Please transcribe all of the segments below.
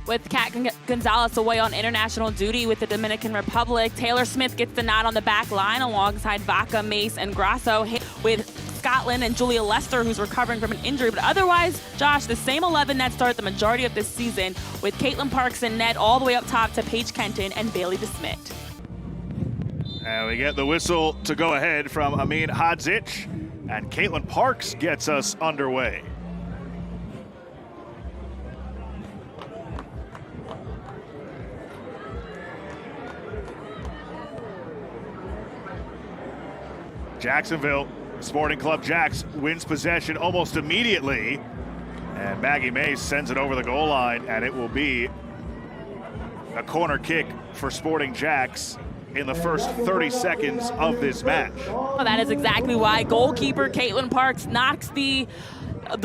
With Kat Gonzalez away on international duty with the Dominican Republic, Taylor Smith gets the nod on the back line alongside Vaca, Mace, and Grosso, with Scotland and Julia Lester, who's recovering from an injury. But otherwise, Josh, the same 11 that started the majority of this season, with Caitlin Parks in net all the way up top to Paige Kenton and Baylee DeSmit. And we get the whistle to go ahead from Amin Hadzic, and Caitlin Parks gets us underway. Jacksonville, Sporting Club JAX wins possession almost immediately. And Maggie Mace sends it over the goal line, and it will be a corner kick for Sporting JAX in the first 30 seconds of this match. Well, that is exactly why goalkeeper Caitlin Parks knocks the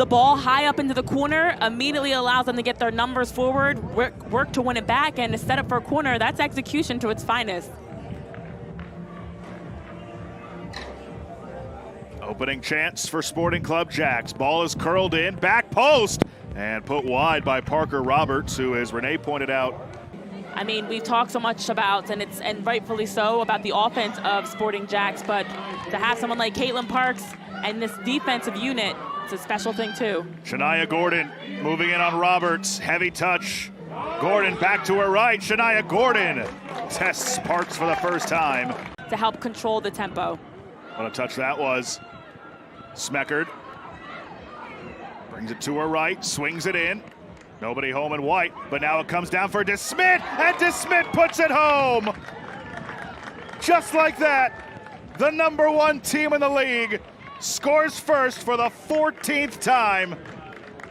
ball high up into the corner, immediately allows them to get their numbers forward, work to win it back, and to set up for a corner. That's execution to its finest. Opening chance for Sporting Club JAX. Ball is curled in, back post, and put wide by Parker Roberts, who, as Renee pointed out, I mean, we've talked so much about, and rightfully so, about the offense of Sporting JAX, but to have someone like Caitlin Parks and this defensive unit, it's a special thing too. Shania Gordon moving in on Roberts, heavy touch. Gordon back to her right. Shania Gordon tests Parks for the first time. To help control the tempo. What a touch that was. Smeckard brings it to her right, swings it in. Nobody home in white, but now it comes down for DeSmit, and DeSmit puts it home. Just like that, the #1 team in the league scores first for the 14th time,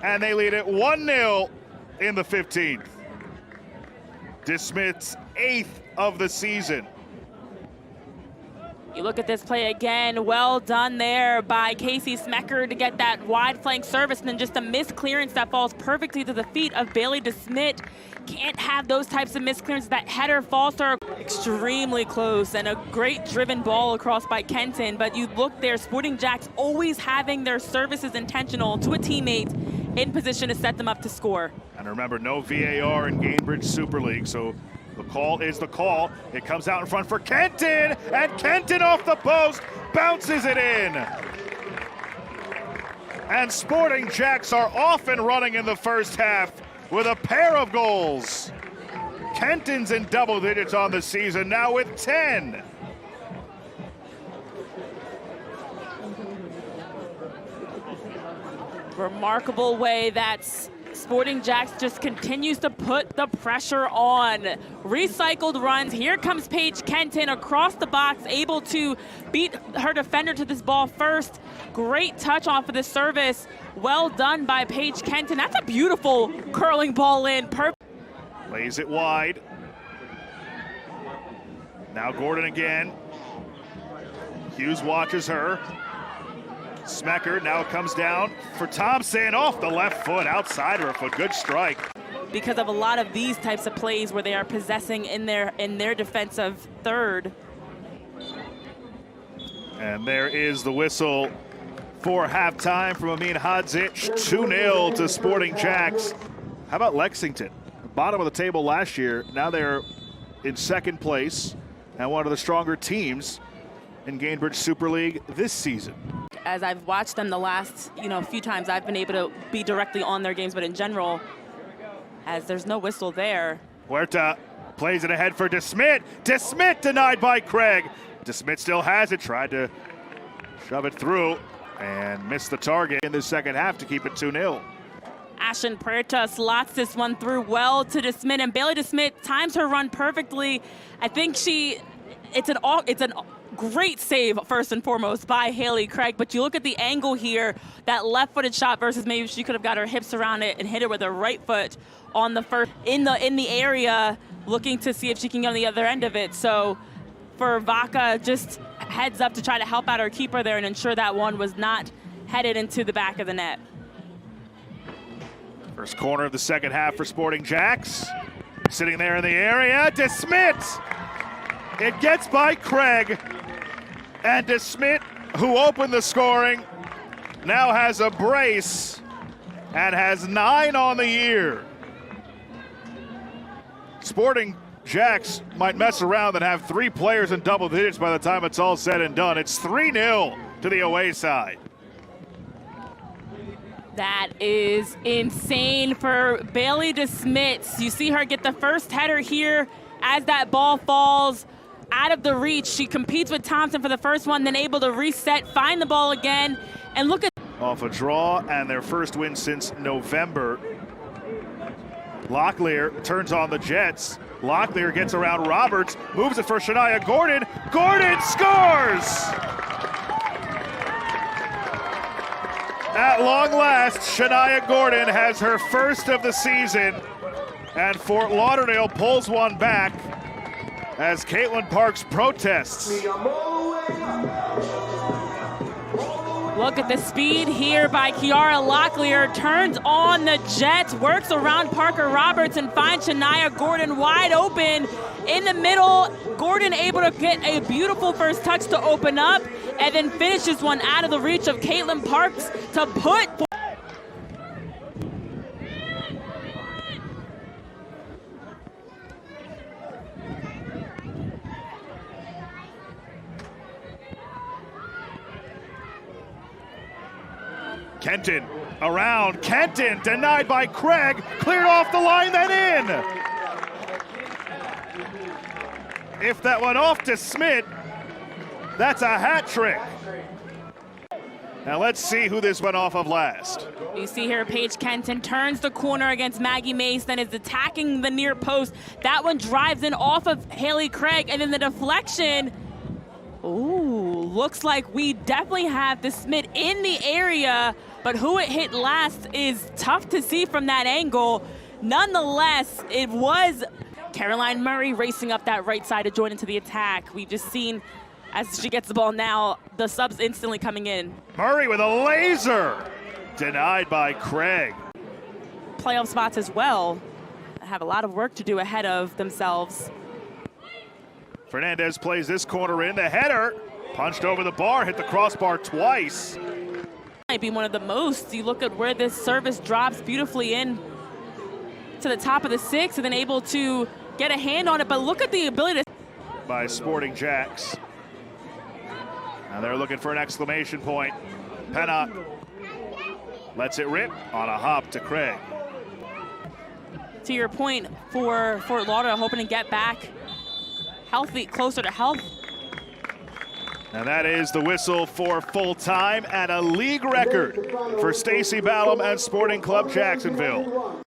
and they lead it 1-0 in the 15th. DeSmit's 8th of the season. You look at this play again, well done there by Casey Smeckard to get that wide flank service, and then just a missed clearance that falls perfectly to the feet of Baylee DeSmit. Can't have those types of missed clearances. That header falls to her extremely close, and a great driven ball across by Kenton. But you look there, Sporting JAX always having their services intentional to a teammate in position to set them up to score. And remember, no VAR in Gainbridge Super League, so the call is the call. It comes out in front for Kenton, and Kenton off the post, bounces it in. And Sporting JAX are off and running in the first half with a pair of goals. Kenton's in double digits on the season, now with 10. Remarkable way that's Sporting JAX just continues to put the pressure on. Recycled runs. Here comes Paige Kenton across the box, able to beat her defender to this ball first. Great touch off of the service. Well done by Paige Kenton. That's a beautiful curling ball in. Lays it wide. Now Gordon again. Hughes watches her. Smeckard, now it comes down for Thompson, off the left foot, outside her foot, good strike. Because of a lot of these types of plays where they are possessing in their defensive third. And there is the whistle for halftime from Amin Hadzic, 2-0 to Sporting JAX. How about Lexington? Bottom of the table last year, now they're in second place and one of the stronger teams in Gainbridge Super League this season. As I've watched them the last, few times, I've been able to be directly on their games, but in general, as there's no whistle there. Huerta plays it ahead for DeSmit. DeSmit denied by Craig. DeSmit still has it, tried to shove it through and missed the target in the second half to keep it 2-0. Ashen Puerta slots this one through well to DeSmit, and Baylee DeSmit times her run perfectly. I think it's an great save, first and foremost, by Haley Craig. But you look at the angle here, that left-footed shot versus maybe she could have got her hips around it and hit it with her right foot on the first in the area, looking to see if she can get on the other end of it. So for Vaca, just heads up to try to help out her keeper there and ensure that one was not headed into the back of the net. First corner of the second half for Sporting JAX. Sitting there in the area, DeSmit. It gets by Craig. And DeSmit, who opened the scoring, now has a brace and has 9 on the year. Sporting JAX might mess around and have 3 players in double digits by the time it's all said and done. It's 3-0 to the away side. That is insane for Baylee DeSmit. You see her get the first header here as that ball falls out of the reach. She competes with Thompson for the first one, then able to reset, find the ball again, and look at off a draw and their first win since November. Locklear turns on the Jets. Locklear gets around Roberts, moves it for Shania Gordon. Gordon scores! At long last, Shania Gordon has her first of the season, and Fort Lauderdale pulls one back as Caitlin Parks protests. Look at the speed here by Kiara Locklear. Turns on the Jets, works around Parker Roberts and finds Shania Gordon wide open in the middle. Gordon able to get a beautiful first touch to open up and then finishes one out of the reach of Caitlin Parks to put. Kenton around, Kenton denied by Craig, cleared off the line, then in. If that went off to DeSmit, that's a hat trick. Now let's see who this went off of last. You see here Paige Kenton turns the corner against Maggie Mace, then is attacking the near post. That one drives in off of Haley Craig, and then the deflection. Ooh, looks like we definitely have DeSmit in the area, but who it hit last is tough to see from that angle. Nonetheless, it was Caroline Murray racing up that right side to join into the attack. We've just seen, as she gets the ball now, the subs instantly coming in. Murray with a laser, denied by Craig. Playoff spots as well have a lot of work to do ahead of themselves. Fernandez plays this corner in, the header, punched over the bar, hit the crossbar twice. Might be one of the most. You look at where this service drops beautifully in to the top of the 6 and then able to get a hand on it, but look at the ability to by Sporting JAX. Now they're looking for an exclamation point. Pennock lets it rip on a hop to Craig. To your point, for Fort Lauderdale hoping to get back healthy, closer to health. And that is the whistle for full time and a league record for Stacey Ballum and Sporting Club Jacksonville.